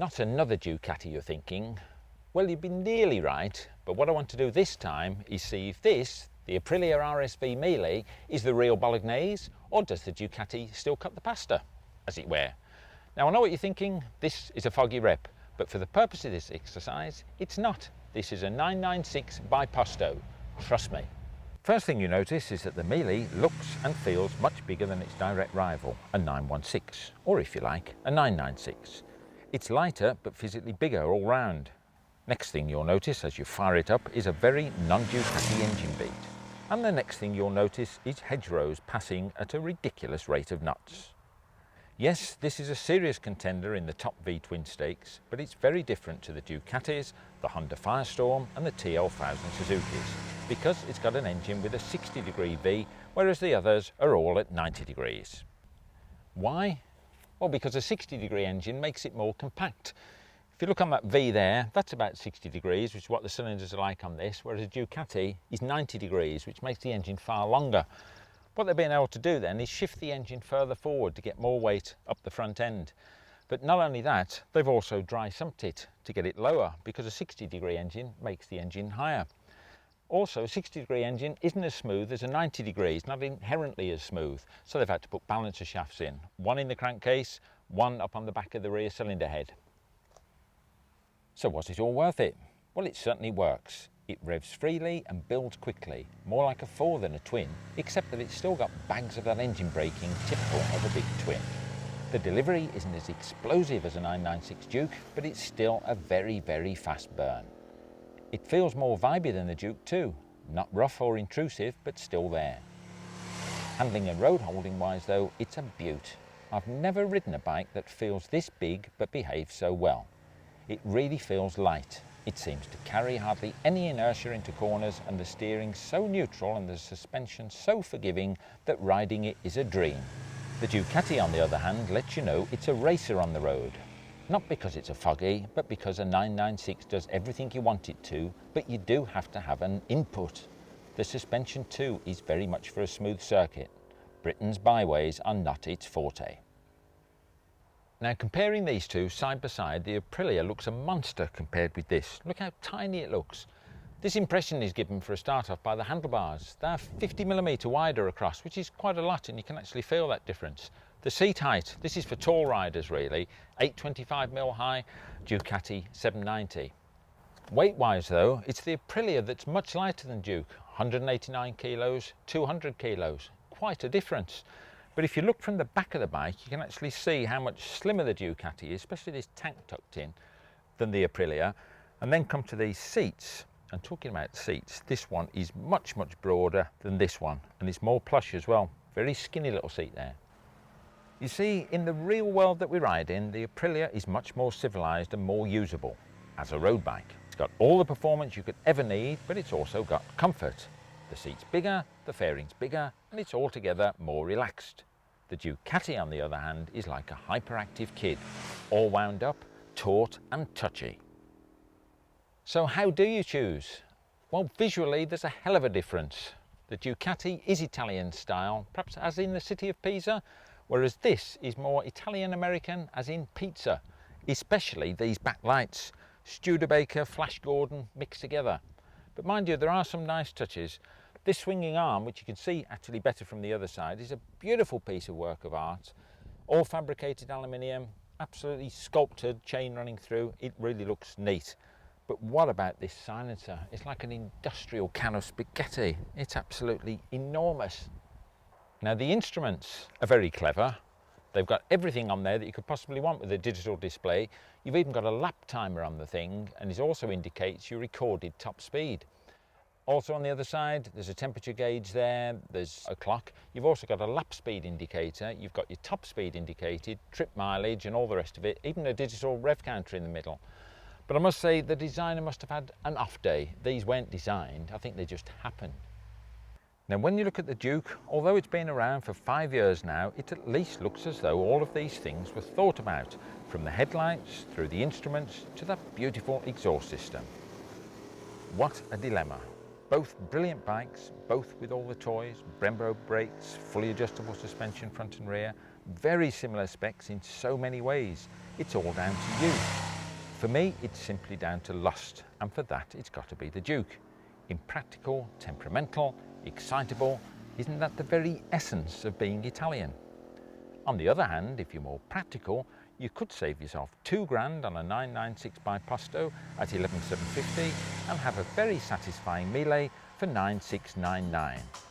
Not another Ducati, you're thinking. Well, you've been nearly right, but what I want to do this time is see if this, the Aprilia RSV Mille, is the real Bolognese, or does the Ducati still cut the pasta, as it were? Now, I know what you're thinking, this is a foggy rep, but for the purpose of this exercise, it's not. This is a 996 Biposto, trust me. First thing you notice is that the Mille looks and feels much bigger than its direct rival, a 916, or if you like, a 996. It's lighter, but physically bigger all round. Next thing you'll notice as you fire it up is a very non-Ducati engine beat. And the next thing you'll notice is hedgerows passing at a ridiculous rate of knots. Yes, this is a serious contender in the top V twin stakes, but it's very different to the Ducatis, the Honda Firestorm and the TL1000 Suzukis, because it's got an engine with a 60-degree V, whereas the others are all at 90 degrees. Why? Well, because a 60-degree engine makes it more compact. If you look on that V there, that's about 60 degrees, which is what the cylinders are like on this, whereas a Ducati is 90 degrees, which makes the engine far longer. What they've been able to do then is shift the engine further forward to get more weight up the front end. But not only that, they've also dry sumped it to get it lower, because a 60-degree engine makes the engine higher. Also, a 60-degree engine isn't as smooth as a 90 degrees, not inherently as smooth, so they've had to put balancer shafts in, one in the crankcase, one up on the back of the rear cylinder head. So was it all worth it? Well, it certainly works. It revs freely and builds quickly, more like a 4 than a twin, except that it's still got bags of that engine braking typical of a big twin. The delivery isn't as explosive as a 996 Duke, but it's still a very, very fast burn. It feels more vibey than the Duke too, not rough or intrusive, but still there. Handling and road holding wise though, it's a beaut. I've never ridden a bike that feels this big but behaves so well. It really feels light. It seems to carry hardly any inertia into corners, and the steering so neutral and the suspension so forgiving that riding it is a dream. The Ducati on the other hand lets you know it's a racer on the road. Not because it's a foggy, but because a 996 does everything you want it to, but you do have to have an input. The suspension too is very much for a smooth circuit. Britain's byways are not its forte. Now, comparing these two side by side, the Aprilia looks a monster compared with this. Look how tiny it looks. This impression is given for a start off by the handlebars. They're 50mm wider across, which is quite a lot, and you can actually feel that difference. The seat height, this is for tall riders really, 825mm high, Ducati 790. Weight-wise though, it's the Aprilia that's much lighter than Duke, 189 kilos, 200 kilos, quite a difference. But if you look from the back of the bike, you can actually see how much slimmer the Ducati is, especially this tank tucked in, than the Aprilia. And then come to these seats. And talking about seats, this one is much, much broader than this one, and it's more plush as well. Very skinny little seat there. You see, in the real world that we ride in, the Aprilia is much more civilized and more usable as a road bike. It's got all the performance you could ever need, but it's also got comfort. The seat's bigger, the fairing's bigger, and it's altogether more relaxed. The Ducati, on the other hand, is like a hyperactive kid, all wound up, taut and touchy. So how do you choose? Well, visually there's a hell of a difference. The Ducati is Italian style, perhaps as in the city of Pisa, whereas this is more Italian-American as in pizza, especially these backlights. Studebaker, Flash Gordon mixed together. But mind you, there are some nice touches. This swinging arm, which you can see actually better from the other side, is a beautiful piece of work of art. All fabricated aluminium, absolutely sculpted chain running through. It really looks neat. But what about this silencer? It's like an industrial can of spaghetti. It's absolutely enormous. Now, the instruments are very clever. They've got everything on there that you could possibly want with a digital display. You've even got a lap timer on the thing, and it also indicates your recorded top speed. Also on the other side, there's a temperature gauge there, there's a clock. You've also got a lap speed indicator, you've got your top speed indicated, trip mileage and all the rest of it, even a digital rev counter in the middle. But I must say the designer must have had an off day. These weren't designed, I think they just happened. Now, when you look at the Duke, although it's been around for 5 years now, it at least looks as though all of these things were thought about, from the headlights, through the instruments, to that beautiful exhaust system. What a dilemma. Both brilliant bikes, both with all the toys, Brembo brakes, fully adjustable suspension front and rear, very similar specs in so many ways. It's all down to you. For me, it's simply down to lust, and for that it's got to be the Duke. Impractical, temperamental, excitable, isn't that the very essence of being Italian? On the other hand, if you're more practical, you could save yourself £2 on a 996 Biposto at 11,750 and have a very satisfying Mille for 9,699.